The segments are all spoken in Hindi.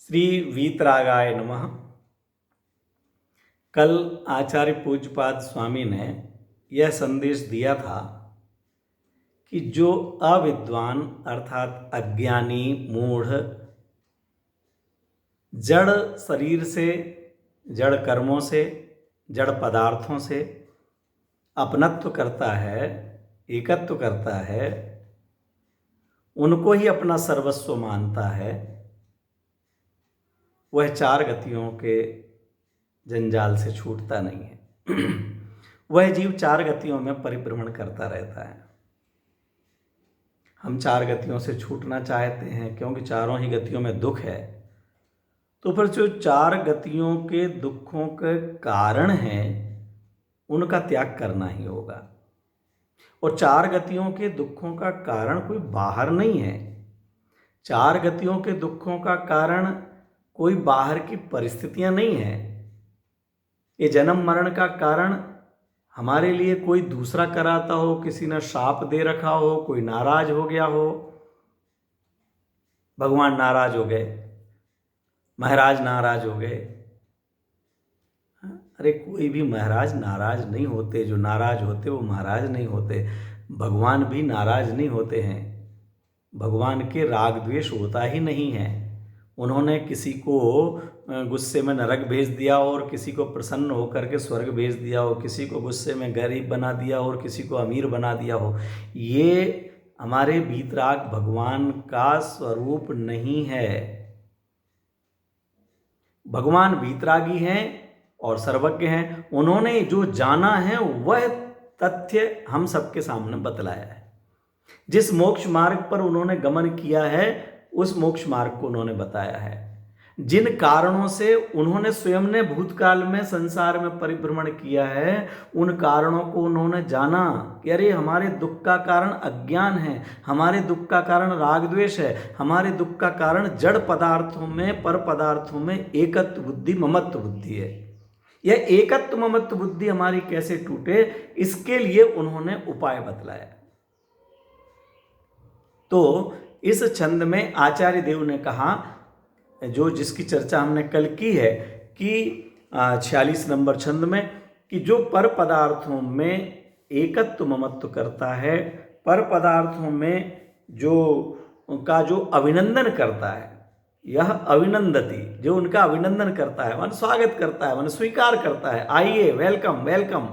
श्री वीतरागाय नमः। कल आचार्य पूज्यपाद स्वामी ने यह संदेश दिया था कि जो अविद्वान अर्थात अज्ञानी मूढ़ जड़ शरीर से, जड़ कर्मों से, जड़ पदार्थों से अपनत्व करता है, एकत्व करता है, उनको ही अपना सर्वस्व मानता है, वह चार गतियों के जंजाल से छूटता नहीं है। वह जीव चार गतियों में परिभ्रमण करता रहता है। हम चार गतियों से छूटना चाहते हैं क्योंकि चारों ही गतियों में दुख है। तो फिर जो चार गतियों के दुखों के कारण हैं उनका त्याग करना ही होगा। और चार गतियों के दुखों का कारण कोई बाहर नहीं है। चार गतियों के दुखों का कारण कोई बाहर की परिस्थितियां नहीं है। ये जन्म मरण का कारण हमारे लिए कोई दूसरा कराता हो, किसी ने शाप दे रखा हो, कोई नाराज हो गया हो, भगवान नाराज हो गए, महाराज नाराज हो गए। अरे कोई भी महाराज नाराज नहीं होते। जो नाराज होते वो महाराज नहीं होते। भगवान भी नाराज नहीं होते हैं। भगवान के राग द्वेष होता ही नहीं है। उन्होंने किसी को गुस्से में नरक भेज दिया और किसी को प्रसन्न होकर के स्वर्ग भेज दिया हो, किसी को गुस्से में गरीब बना दिया और किसी को अमीर बना दिया हो। ये हमारे वीतराग भगवान का स्वरूप नहीं है। भगवान वीतरागी हैं और सर्वज्ञ हैं। उन्होंने जो जाना है वह तथ्य हम सबके सामने बतलाया है। जिस मोक्ष मार्ग पर उन्होंने गमन किया है उस मोक्ष मार्ग को उन्होंने बताया है। जिन कारणों से उन्होंने स्वयं ने भूतकाल में संसार में परिभ्रमण किया है उन कारणों को उन्होंने जाना कि अरे हमारे दुख का कारण अज्ञान है, हमारे दुख का कारण राग द्वेष है, हमारे दुख का कारण जड़ पदार्थों में, पर पदार्थों में एकत्व बुद्धि, ममत्व बुद्धि है। यह एकत्व ममत्व बुद्धि हमारी कैसे टूटे, इसके लिए उन्होंने उपाय बतलाया। तो इस छंद में आचार्य देव ने कहा, जो जिसकी चर्चा हमने कल की है कि 46 नंबर छंद में, कि जो पर पदार्थों में एकत्व ममत्व करता है, पर पदार्थों में जो उनका जो अभिनंदन करता है, यह अभिनंदती, जो उनका अभिनंदन करता है, मन स्वागत करता है, मन स्वीकार करता है, आइए, वेलकम वेलकम।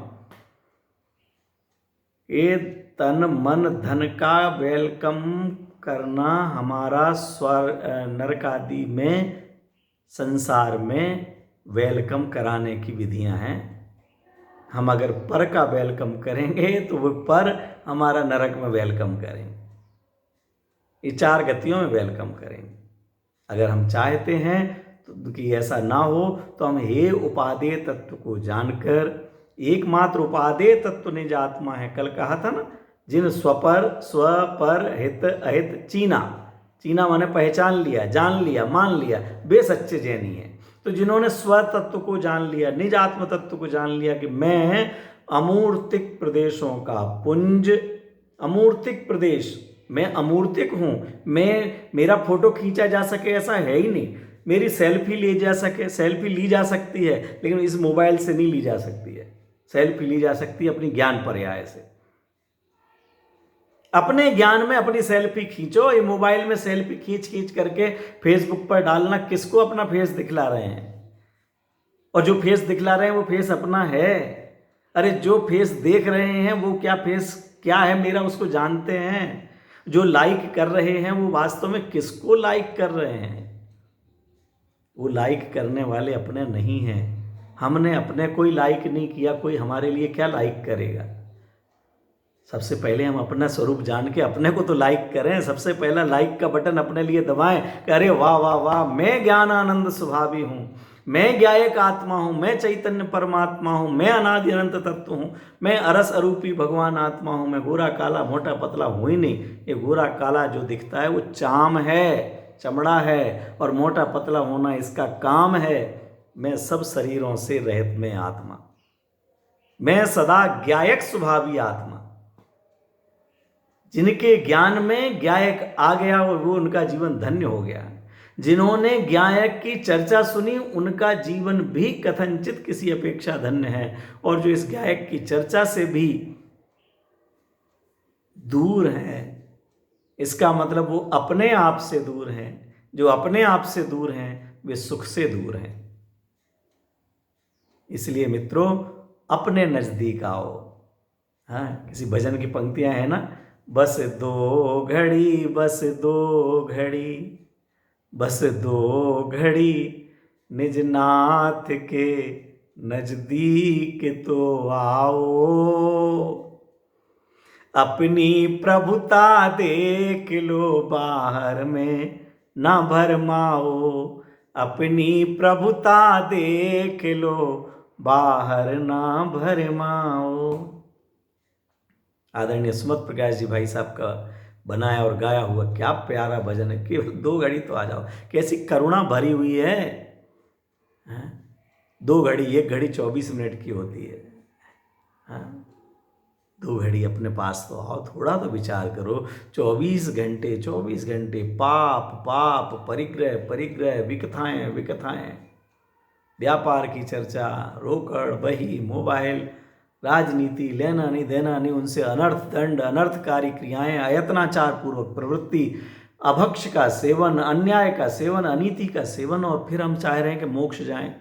ये तन मन धन का वेलकम करना हमारा नरक आदि में, संसार में वेलकम कराने की विधियां हैं। हम अगर पर का वेलकम करेंगे तो वो पर हमारा नरक में वेलकम करेंगे। ये चार गतियों में वेलकम करेंगे। अगर हम चाहते हैं तो कि ऐसा ना हो तो हम हे उपादेय तत्व को जानकर, एकमात्र उपादेय तत्व निज आत्मा है, कल कहा था ना, जिन स्वपर स्वपर हित अहित चीना माने पहचान लिया, जान लिया, मान लिया, वे सच्चे जैनी है। तो जिन्होंने स्व तत्व को जान लिया, निज आत्म तत्व को जान लिया कि मैं अमूर्तिक प्रदेशों का पुंज, अमूर्तिक प्रदेश, मैं अमूर्तिक हूं, मेरा फोटो खींचा जा सके ऐसा है ही नहीं। मेरी सेल्फी ली जा सकती है लेकिन इस मोबाइल से नहीं ली जा सकती है। सेल्फी ली जा सकती है अपनी ज्ञान पर्याय से। अपने ज्ञान में अपनी सेल्फी खींचो। ये मोबाइल में सेल्फी खींच करके फेसबुक पर डालना, किसको अपना फेस दिखला रहे हैं? और जो फेस दिखला रहे हैं वो फेस अपना है? अरे जो फेस देख रहे हैं वो फेस क्या है मेरा, उसको जानते हैं? जो लाइक कर रहे हैं वो वास्तव में किसको लाइक कर रहे हैं? वो लाइक करने वाले अपने नहीं हैं। हमने अपने कोई लाइक नहीं किया, कोई हमारे लिए क्या लाइक करेगा? सबसे पहले हम अपना स्वरूप जान के अपने को तो लाइक करें। सबसे पहला लाइक का बटन अपने लिए दबाएं कि अरे वाह वाह वाह, मैं ज्ञान आनंद स्वभावी हूँ, मैं ज्ञायक आत्मा हूँ, मैं चैतन्य परमात्मा हूँ, मैं अनादि अनंत तत्व हूँ, मैं अरस अरूपी भगवान आत्मा हूँ, मैं गोरा काला मोटा पतला हूँ ही नहीं। ये गोरा काला जो दिखता है वो चाम है, चमड़ा है, और मोटा पतला होना इसका काम है। मैं सब शरीरों से रहित में आत्मा, मैं सदा ज्ञायक स्वभावी आत्मा। जिनके ज्ञान में ज्ञायक आ गया और वो उनका जीवन धन्य हो गया। जिन्होंने गायक की चर्चा सुनी उनका जीवन भी कथनचित किसी अपेक्षा धन्य है, और जो इस गायक की चर्चा से भी दूर है, इसका मतलब वो अपने आप से दूर हैं। जो अपने आप से दूर हैं वे सुख से दूर हैं। इसलिए मित्रों, अपने नजदीक आओ। हाँ, किसी भजन की पंक्तियां हैं ना, बस दो घड़ी, बस दो घड़ी, बस दो घड़ी निज नाथ के नजदीक तो आओ, अपनी प्रभुता देख लो बाहर में ना भरमाओ, अपनी प्रभुता देख लो बाहर ना भरमाओ। आदरणीय सुमत प्रकाश जी भाई साहब का बनाया और गाया हुआ क्या प्यारा भजन है। केवल 2 घड़ी तो आ जाओ, कैसी करुणा भरी हुई है। 2 घड़ी, 1 घड़ी 24 मिनट की होती है। 2 घड़ी अपने पास तो आओ, थोड़ा तो विचार करो। 24 घंटे पाप पाप, परिग्रह परिग्रह, विकथाएं विकथाएं, व्यापार की चर्चा, रोकड़ बही, मोबाइल, राजनीति, लेना नहीं देना नहीं, उनसे अनर्थ दंड, अनर्थकारी क्रियाएं, अयत्नाचार पूर्वक प्रवृत्ति, अभक्ष का सेवन, अन्याय का सेवन, अनीति का सेवन, और फिर हम चाह रहे हैं कि मोक्ष जाएं।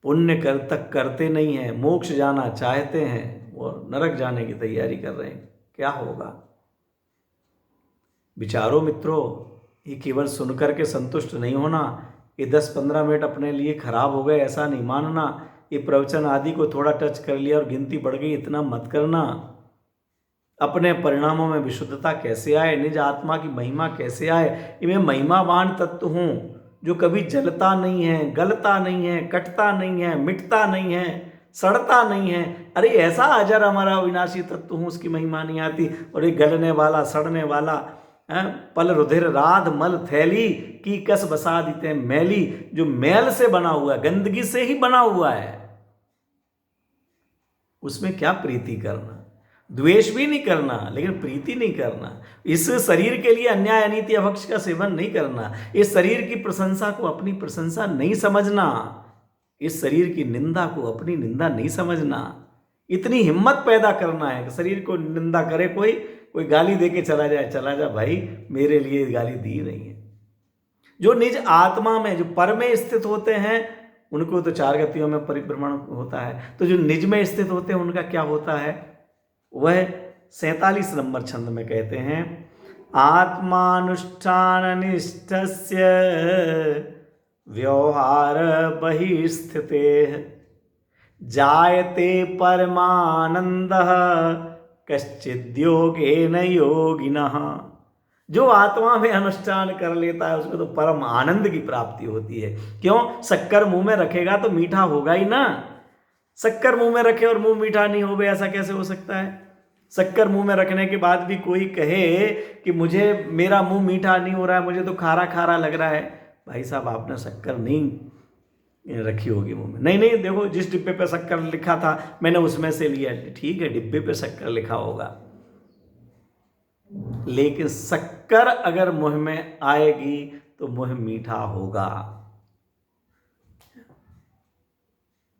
पुण्य तक करते नहीं हैं, मोक्ष जाना चाहते हैं और नरक जाने की तैयारी कर रहे हैं। क्या होगा? विचारो मित्रों, ये केवल सुनकर के संतुष्ट नहीं होना। ये 10-15 मिनट अपने लिए खराब हो गए ऐसा नहीं मानना। ये प्रवचन आदि को थोड़ा टच कर लिया और गिनती बढ़ गई, इतना मत करना। अपने परिणामों में विशुद्धता कैसे आए, निज आत्मा की महिमा कैसे आए। मैं महिमावान तत्व हूँ जो कभी जलता नहीं है, गलता नहीं है, कटता नहीं है, मिटता नहीं है, सड़ता नहीं है। अरे ऐसा अजर हमारा अविनाशी तत्व हूँ, उसकी महिमा नहीं आती। और ये गलने वाला, सड़ने वाला, पल रुधिर राध मल थैली की कस बसा देते हैं मैली, जो मैल से बना हुआ है, गंदगी से ही बना हुआ है, उसमें क्या प्रीति करना। द्वेष भी नहीं करना, लेकिन प्रीति नहीं करना। इस शरीर के लिए अन्याय अनीति अभक्ष का सेवन नहीं करना। इस शरीर की प्रशंसा को अपनी प्रशंसा नहीं समझना। इस शरीर की निंदा को अपनी निंदा नहीं समझना। इतनी हिम्मत पैदा करना है कि शरीर को निंदा करे कोई गाली दे के चला जा भाई, मेरे लिए गाली दी नहीं है। जो निज आत्मा में, जो पर में स्थित होते हैं, उनको तो 4 गतियों में परिभ्रमण होता है। तो जो निज में स्थित होते हैं उनका क्या होता है? वह 47 नंबर छंद में कहते हैं, आत्मानुष्ठान निष्ठस्य व्यवहार बहिस्थिते जायते परमानंदः कश्चिद्योगेन योगिनः। जो आत्मा में अनुष्ठान कर लेता है उसको तो परम आनंद की प्राप्ति होती है। क्यों? शक्कर मुंह में रखेगा तो मीठा होगा ही ना। शक्कर मुंह में रखे और मुंह मीठा नहीं हो, ऐसा कैसे हो सकता है? शक्कर मुंह में रखने के बाद भी कोई कहे कि मेरा मुंह मीठा नहीं हो रहा है, मुझे तो खारा खारा लग रहा है। भाई साहब, आपने शक्कर नहीं रखी होगी मुंह में। नहीं, देखो जिस डिब्बे पे शक्कर लिखा था मैंने उसमें से लिया। ठीक है, डिब्बे पे शक्कर लिखा होगा, लेकिन शक्कर अगर मुंह में आएगी तो मुंह मीठा होगा।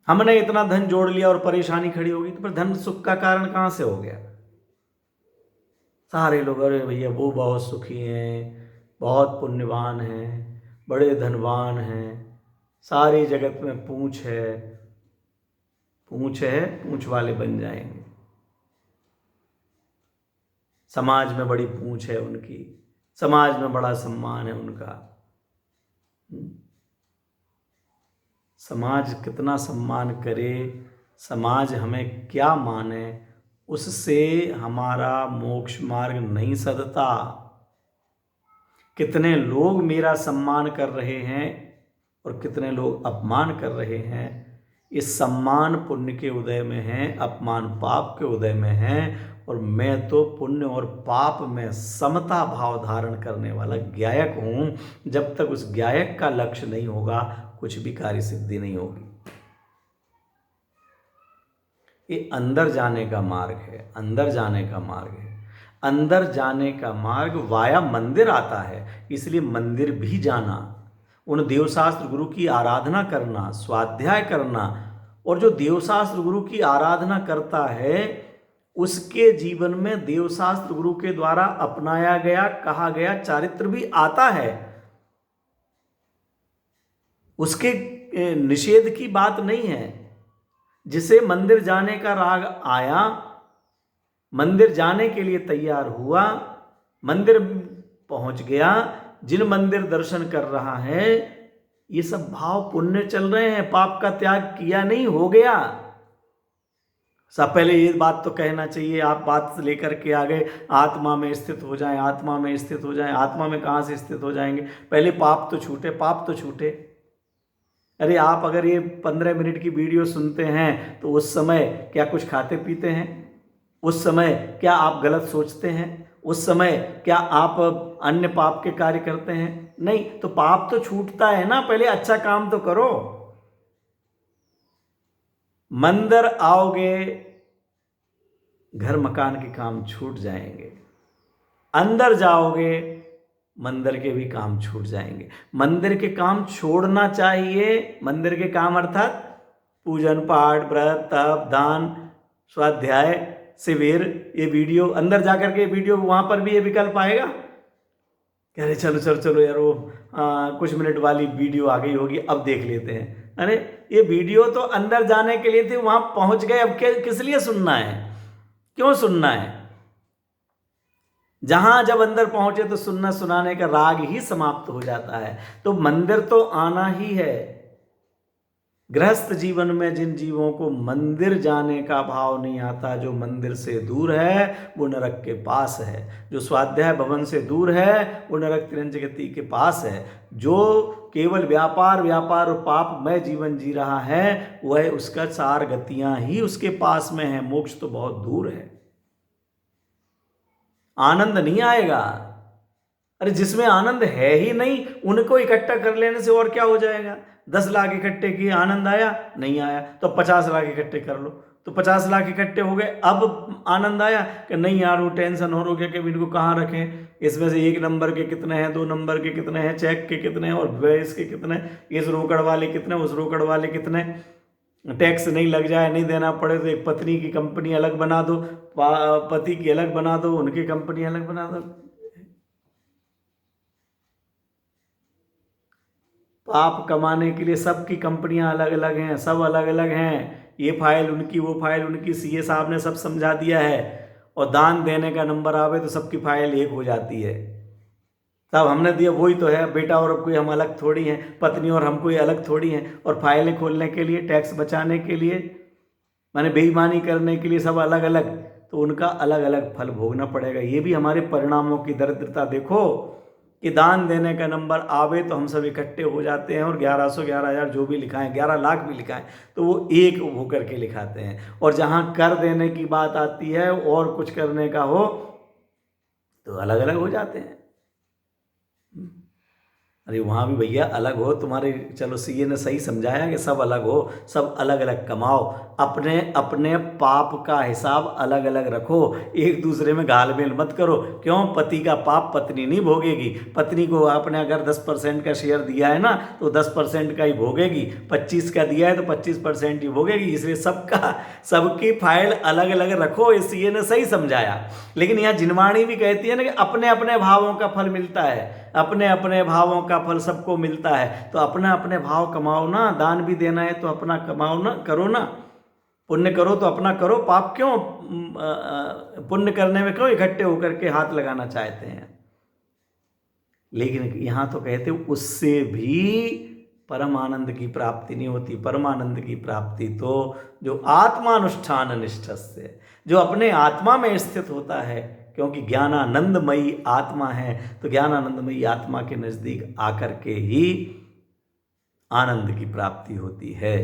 हमने इतना धन जोड़ लिया और परेशानी खड़ी होगी, तो फिर धन सुख का कारण कहां से हो गया? सारे लोग, अरे भैया वो बहुत सुखी हैं, बहुत पुण्यवान हैं, बड़े धनवान हैं, सारी जगत में पूंछ है, पूंछ वाले बन जाएंगे। समाज में बड़ी पूंछ है उनकी, समाज में बड़ा सम्मान है उनका। समाज कितना सम्मान करे, समाज हमें क्या माने, उससे हमारा मोक्ष मार्ग नहीं सधता। कितने लोग मेरा सम्मान कर रहे हैं और कितने लोग अपमान कर रहे हैं। इस सम्मान पुण्य के उदय में है, अपमान पाप के उदय में है। और मैं तो पुण्य और पाप में समता भाव धारण करने वाला गायक हूँ। जब तक उस गायक का लक्ष्य नहीं होगा, कुछ भी कार्य सिद्धि नहीं होगी। ये अंदर जाने का मार्ग है, अंदर जाने का मार्ग है। अंदर जाने का मार्ग वाया मंदिर आता है, इसलिए मंदिर भी जाना, उन देवशास्त्र गुरु की आराधना करना, स्वाध्याय करना। और जो देवशास्त्र गुरु की आराधना करता है उसके जीवन में देवशास्त्र गुरु के द्वारा अपनाया गया, कहा गया चारित्र भी आता है। उसके निषेध की बात नहीं है। जिसे मंदिर जाने का राग आया, मंदिर जाने के लिए तैयार हुआ, मंदिर पहुंच गया, जिन मंदिर दर्शन कर रहा है, ये सब भाव पुण्य चल रहे हैं, पाप का त्याग किया नहीं, हो गया। सब पहले ये बात तो कहना चाहिए, आप बात लेकर के आ गए आत्मा में स्थित हो जाएं, आत्मा में स्थित हो जाएं। आत्मा में कहाँ से स्थित हो जाएंगे? पहले पाप तो छूटे, पाप तो छूटे। अरे आप अगर ये 15 मिनट की वीडियो सुनते हैं तो उस समय क्या कुछ खाते पीते हैं? उस समय क्या आप गलत सोचते हैं? उस समय क्या आप अन्य पाप के कार्य करते हैं? नहीं। तो पाप तो छूटता है ना, पहले अच्छा काम तो करो। मंदिर आओगे, घर मकान के काम छूट जाएंगे। अंदर जाओगे, मंदिर के भी काम छूट जाएंगे। मंदिर के काम छोड़ना चाहिए। मंदिर के काम अर्थात पूजन पाठ, व्रत, तप, दान, स्वाध्याय, शिविर। ये वीडियो अंदर जाकर के वीडियो वहां पर भी ये विकल्प आएगा। कह रहे चलो चलो चलो यार, वो कुछ मिनट वाली वीडियो आ गई होगी, अब देख लेते हैं। अरे ये वीडियो तो अंदर जाने के लिए थी, वहां पहुंच गए, अब किस लिए सुनना है? क्यों सुनना है? जहां जब अंदर पहुंचे तो सुनना सुनाने का राग ही समाप्त हो जाता है। तो मंदिर तो आना ही है। गृहस्थ जीवन में जिन जीवों को मंदिर जाने का भाव नहीं आता, जो मंदिर से दूर है वो नरक के पास है। जो स्वाध्याय भवन से दूर है वो नरक तिरंज गति के पास है। जो केवल व्यापार व्यापार और पापमय जीवन जी रहा है, वह उसका 4 गतियां ही उसके पास में है। मोक्ष तो बहुत दूर है, आनंद नहीं आएगा। अरे जिसमें आनंद है ही नहीं, उनको इकट्ठा कर लेने से और क्या हो जाएगा? 10 लाख इकट्ठे किए, आनंद आया? नहीं आया। तो 50 लाख इकट्ठे कर लो, तो 50 लाख इकट्ठे हो गए, अब आनंद आया? कि नहीं यार, वो टेंशन हो गया कि इनको कहाँ रखें, इसमें से 1 नंबर के कितने हैं, 2 नंबर के कितने हैं, चेक के कितने हैं, और बेस के कितने, इस रोकड़ वाले कितने, उस रोकड़ वाले कितने, टैक्स नहीं लग जाए, नहीं देना पड़े तो एक पत्नी की कंपनी अलग बना दो, पति की अलग बना दो, उनकी कंपनी अलग बना दो। पाप कमाने के लिए सबकी कंपनियां अलग अलग हैं, सब अलग अलग हैं। ये फाइल उनकी, वो फाइल उनकी, सीए साहब ने सब समझा दिया है। और दान देने का नंबर आवे तो सबकी फाइल एक हो जाती है। तब हमने दिया वही तो है, बेटा और अब कोई हम अलग थोड़ी हैं, पत्नी और हम कोई अलग थोड़ी हैं। और फाइलें खोलने के लिए, टैक्स बचाने के लिए, माने बेईमानी करने के लिए सब अलग अलग, तो उनका अलग अलग फल भोगना पड़ेगा। ये भी हमारे परिणामों की दरिद्रता देखो कि दान देने का नंबर आवे तो हम सब इकट्ठे हो जाते हैं और 1100, 11,000 जो भी लिखाएं, 11 लाख भी लिखाएं तो वो एक होकर के लिखाते हैं। और जहां कर देने की बात आती है और कुछ करने का हो तो अलग अलग हो जाते हैं। अरे वहाँ भी भैया अलग हो, तुम्हारे चलो सीए ने सही समझाया कि सब अलग हो, सब अलग अलग कमाओ, अपने अपने पाप का हिसाब अलग अलग रखो, एक दूसरे में घालमेल मत करो। क्यों? पति का पाप पत्नी नहीं भोगेगी। पत्नी को आपने अगर 10% का शेयर दिया है ना तो 10% का ही भोगेगी, 25 का दिया है तो 25% ही भोगेगी। इसलिए सबकी फाइल अलग अलग रखो, इस सीए ने सही समझाया। लेकिन यहाँ जिनवाणी भी कहती है ना कि अपने अपने भावों का फल मिलता है, अपने अपने भावों का फल सबको मिलता है। तो अपना अपने भाव कमाओ ना, दान भी देना है तो अपना कमाओ ना, करो ना, पुण्य करो तो अपना करो। पाप क्यों, पुण्य करने में क्यों इकट्ठे होकर के हाथ लगाना चाहते हैं? लेकिन यहाँ तो कहते उससे भी परम आनंद की प्राप्ति नहीं होती। परमानंद की प्राप्ति तो जो आत्मानुष्ठान निष्ठ से, जो अपने आत्मा में स्थित होता है, क्योंकि ज्ञानानंदमयी आत्मा है, तो ज्ञानानंदमयी आत्मा के नजदीक आकर के ही आनंद की प्राप्ति होती है।